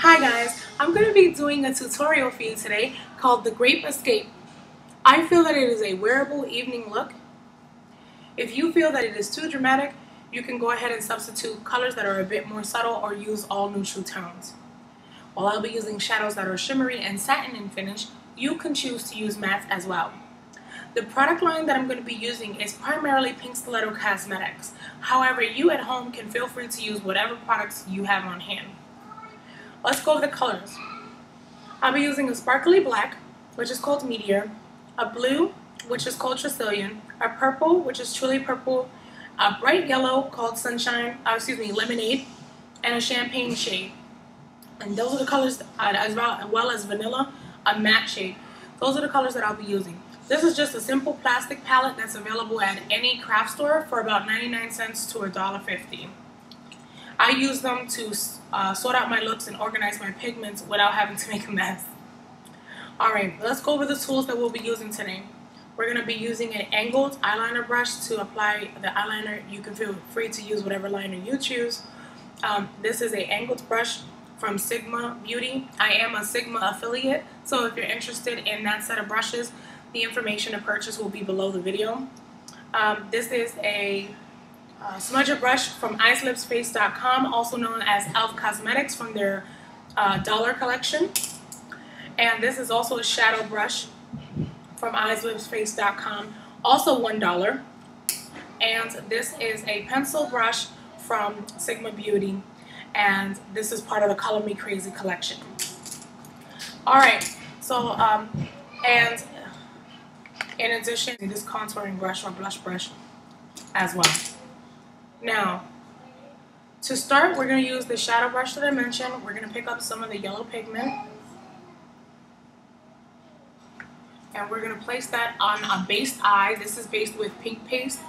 Hi guys, I'm going to be doing a tutorial for you today called the Grape Escape. I feel that it is a wearable evening look. If you feel that it is too dramatic, you can go ahead and substitute colors that are a bit more subtle or use all neutral tones. While I'll be using shadows that are shimmery and satin in finish, you can choose to use mattes as well. The product line that I'm going to be using is primarily Pink Stiletto Cosmetics. However, you at home can feel free to use whatever products you have on hand. Let's go over the colors. I'll be using a sparkly black, which is called Meteor, a blue, which is called Tracillion, a purple, which is truly purple, a bright yellow called Lemonade, and a champagne shade. And those are the colors, as well as vanilla, a matte shade. Those are the colors that I'll be using. This is just a simple plastic palette that's available at any craft store for about 99 cents to $1.50. I use them to sort out my looks and organize my pigments without having to make a mess. Alright, let's go over the tools that we'll be using today. We're going to be using an angled eyeliner brush to apply the eyeliner. You can feel free to use whatever liner you choose. This is an angled brush from Sigma Beauty. I am a Sigma affiliate, so if you're interested in that set of brushes, the information to purchase will be below the video. This is a smudger brush from icelipsface.com, also known as e.l.f. Cosmetics from their dollar collection. And this is also a shadow brush from icelipsface.com, also $1. And this is a pencil brush from Sigma Beauty, and this is part of the Color Me Crazy collection. Alright, so and in addition, this contouring brush or blush brush as well. Now, to start, we're going to use the shadow brush that I mentioned. We're going to pick up some of the yellow pigment, and we're going to place that on a based eye. This is based with Pink Paste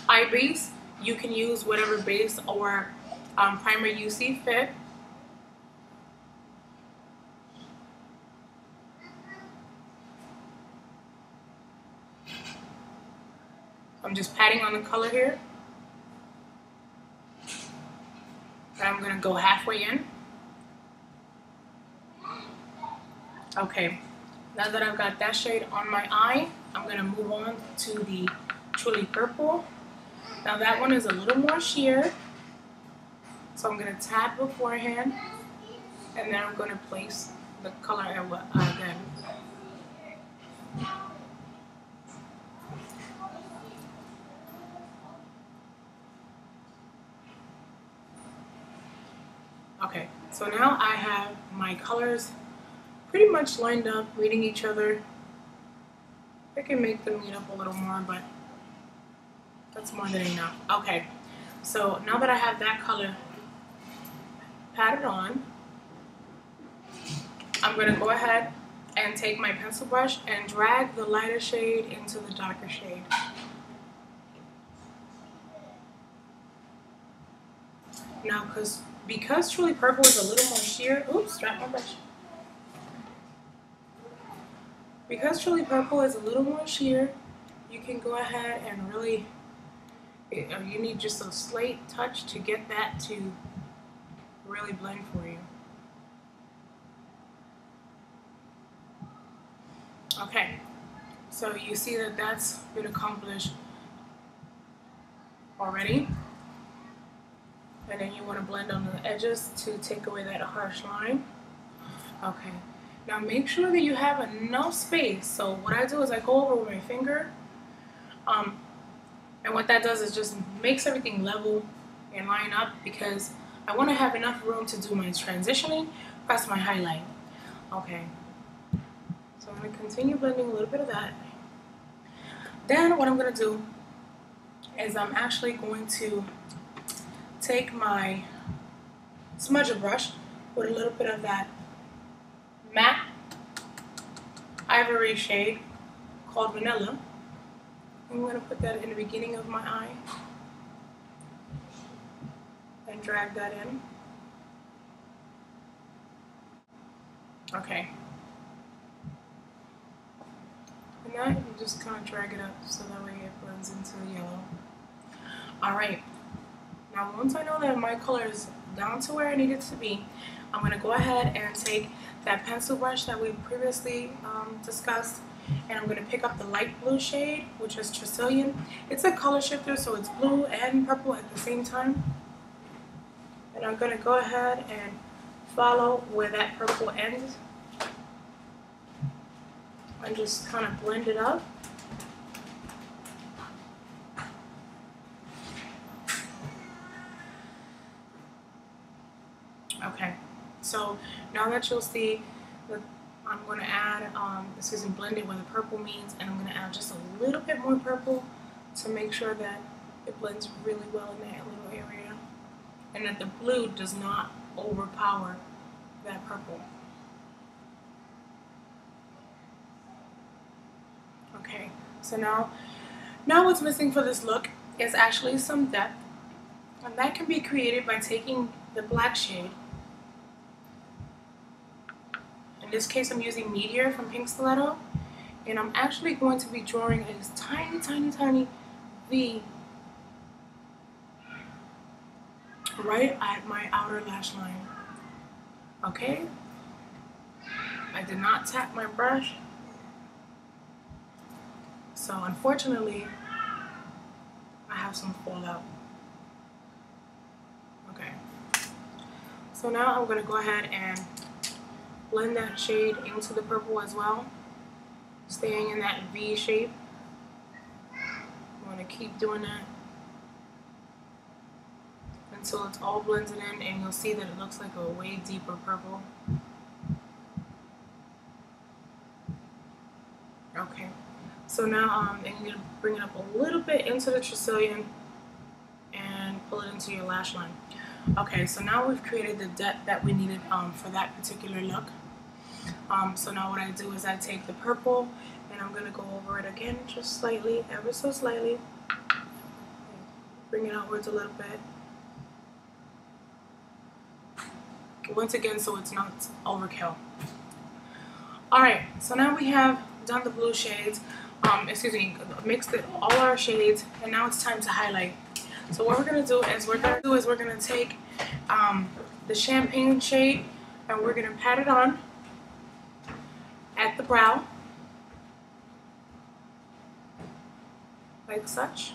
Eye Base. You can use whatever base or primer you see fit. I'm just patting on the color here. And I'm going to go halfway in. Okay, now that I've got that shade on my eye, I'm going to move on to the Truly Purple. Now that one is a little more sheer, so I'm going to tap beforehand, and then I'm going to place the color again. Okay, so now I have my colors pretty much lined up, meeting each other. I can make them meet up a little more, but that's more than enough. Okay, so now that I have that color patted on, I'm going to go ahead and take my pencil brush and drag the lighter shade into the darker shade. Now, because Truly Purple is a little more sheer, oops, dropped my brush. Because Truly Purple is a little more sheer, you can go ahead and really, you need just a slight touch to get that to really blend for you. Okay, so you see that that's been accomplished already. And then you want to blend on the edges to take away that harsh line. Okay, now make sure that you have enough space. So what I do is I go over with my finger, and what that does is just makes everything level and line up, because I want to have enough room to do my transitioning plus my highlight. Okay, so I'm going to continue blending a little bit of that. Then what I'm going to do is I'm actually going to take my smudger brush with a little bit of that matte ivory shade called Vanilla. I'm going to put that in the beginning of my eye and drag that in. Okay. And then you just kind of drag it up so that way it blends into the yellow. Alright. Now once I know that my color is down to where I need it to be. I'm going to go ahead and take that pencil brush that we previously discussed, and I'm going to pick up the light blue shade, which is Tracillion. It's a color shifter, so it's blue and purple at the same time. And I'm going to go ahead and follow where that purple ends and just kind of blend it up. Okay, so now that you'll see that I'm going to add, this isn't blended where the purple means, and I'm going to add just a little bit more purple to make sure that it blends really well in that little area, and that the blue does not overpower that purple. Okay, so now what's missing for this look is actually some depth, and that can be created by taking the black shade. In this case, I'm using Meteor from Pink Stiletto, and I'm actually going to be drawing a tiny, tiny, tiny V right at my outer lash line. Okay? I did not tap my brush, so unfortunately, I have some fallout. Okay. So now I'm going to go ahead and blend that shade into the purple as well, staying in that V shape. I'm going to keep doing that until it's all blended in, and you'll see that it looks like a way deeper purple. Okay, so now and you're going to bring it up a little bit into the Tracillion and pull it into your lash line. Okay, so now we've created the depth that we needed for that particular look. So now what I do is I take the purple and I'm going to go over it again just slightly, ever so slightly. Bring it outwards a little bit. Once again, so it's not overkill. Alright, so now we have done the blue shades, mixed it, all our shades, and now it's time to highlight. So what we're going to do is we're going to take the champagne shade and we're going to pat it on at the brow, like such.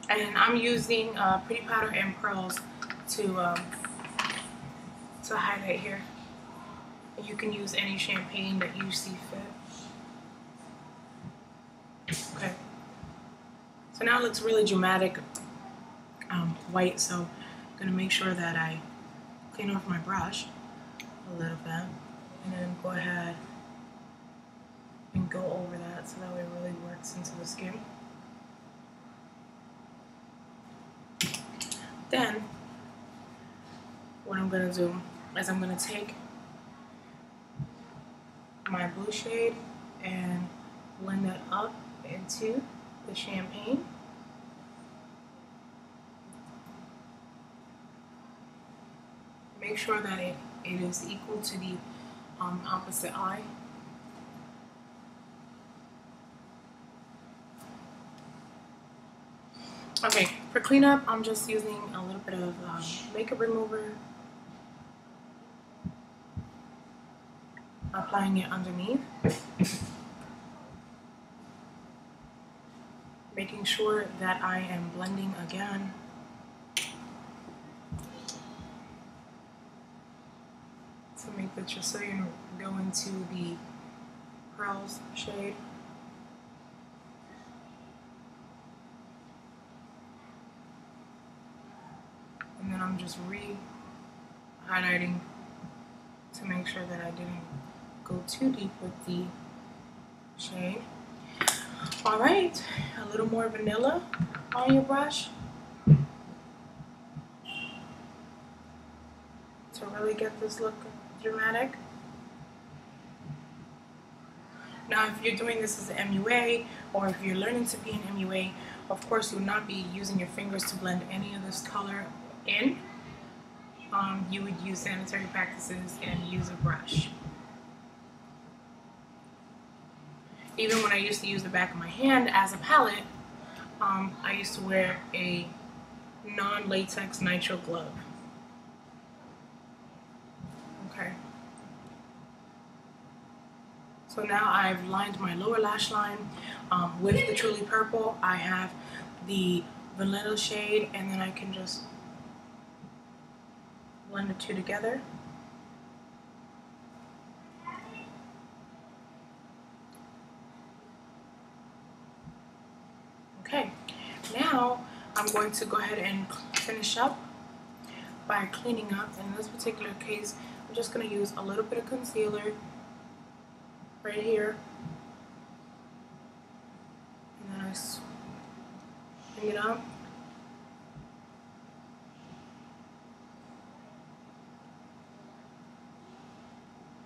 And I'm using Pretty Powder and Pearls to highlight here. You can use any champagne that you see fit. Okay. So now it looks really dramatic, white, so I'm going to make sure that I clean off my brush a little bit, and then go ahead and go over that so that way it really works into the skin. Then, what I'm going to do is I'm going to take my blue shade and blend that up into the champagne. Make sure that it is equal to the opposite eye. Okay, for cleanup, I'm just using a little bit of makeup remover, applying it underneath, making sure that I am blending again. To make the Tracillion go into the Pearls shade. And then I'm just re-highlighting to make sure that I didn't go too deep with the shade. Alright, a little more vanilla on your brush to really get this look dramatic. Now if you're doing this as an MUA, or if you're learning to be an MUA, of course you will not be using your fingers to blend any of this color in. You would use sanitary practices and use a brush. Even when I used to use the back of my hand as a palette, I used to wear a non-latex nitrile glove. Okay. So now I've lined my lower lash line with the Truly Purple. I have the vanilla shade, and then I can just blend the two together. Okay, now I'm going to go ahead and finish up by cleaning up. In this particular case, I'm just going to use a little bit of concealer right here, and then I bring it up.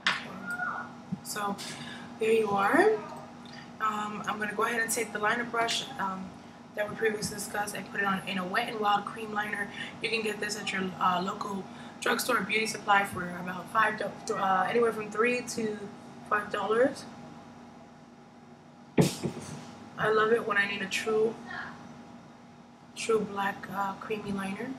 Okay. So there you are. I'm going to go ahead and take the liner brush that we previously discussed and put it on in a Wet n Wild cream liner. You can get this at your local drugstore or beauty supply for about anywhere from $3 to $5. I love it when I need a true black creamy liner.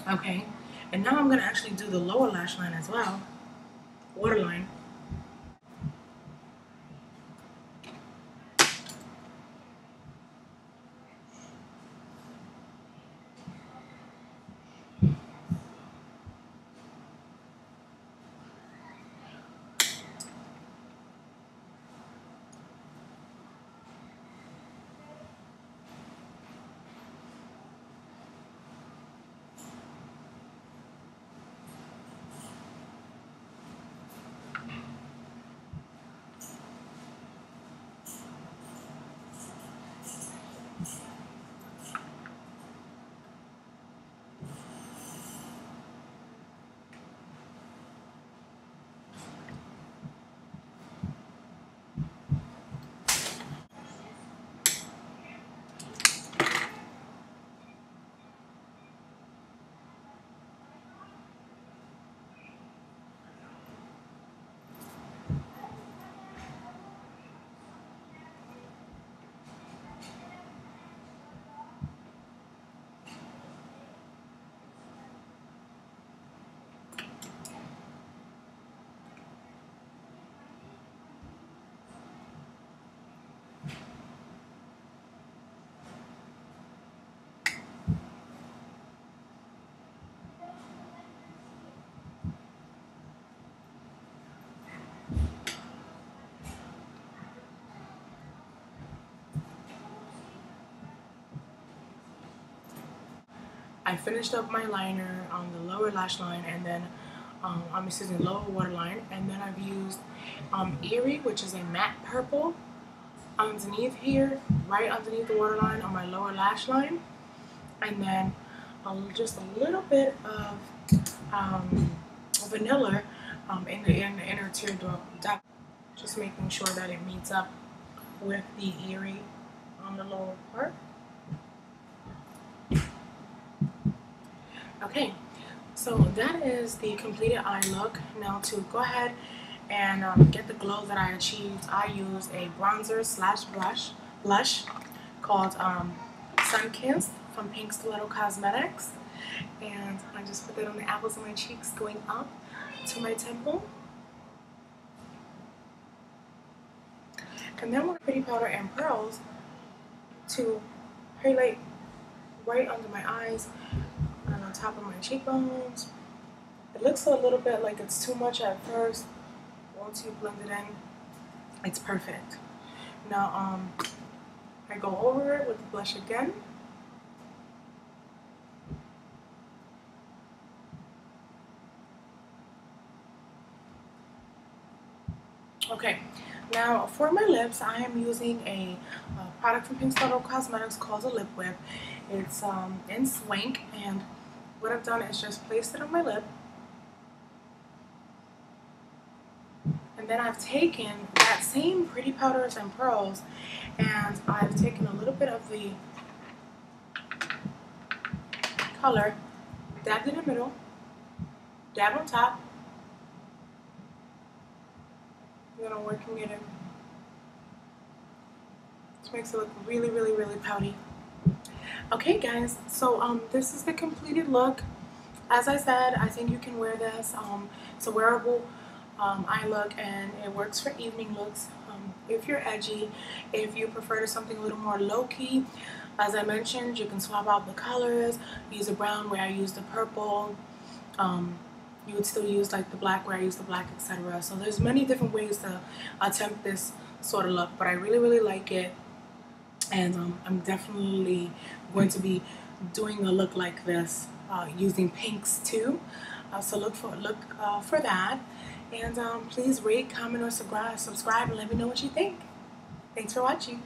Okay, and now I'm going to actually do the lower lash line as well, waterline. I finished up my liner on the lower lash line, and then I'm using the lower waterline, and then I've used Eerie, which is a matte purple, underneath here, right underneath the waterline on my lower lash line, and then just a little bit of vanilla in the inner tear duct, just making sure that it meets up with the Eerie on the lower part. Okay, so that is the completed eye look. Now to go ahead and get the glow that I achieved, I used a bronzer slash blush called Sun Kissed from Pink Stiletto Cosmetics, and I just put that on the apples of my cheeks going up to my temple. And then with Pretty Powder and Pearls to highlight right under my eyes and on top of my cheekbones. It looks a little bit like it's too much at first. Once you blend it in, it's perfect. Now I go over it with the blush again. Okay, now for my lips, I am using a product from Pink Stiletto Cosmetics called a Lip Whip. It's in Swank, and what I've done is just placed it on my lip. And then I've taken that same Pretty Powders and Pearls, and I've taken a little bit of the color, dabbed in the middle, dab on top, and then I'm working it in. This makes it look really, really, really pouty. Okay guys, so this is the completed look. As I said, I think you can wear this. It's a wearable eye look, and it works for evening looks. If you're edgy, if you prefer to something a little more low-key, as I mentioned, you can swap out the colors, use a brown where I use the purple. You would still use like the black where I use the black, etc. So there's many different ways to attempt this sort of look, but I really, really like it. And I'm definitely going to be doing a look like this using pinks too. So look for that. And please rate, comment, or subscribe and let me know what you think. Thanks for watching.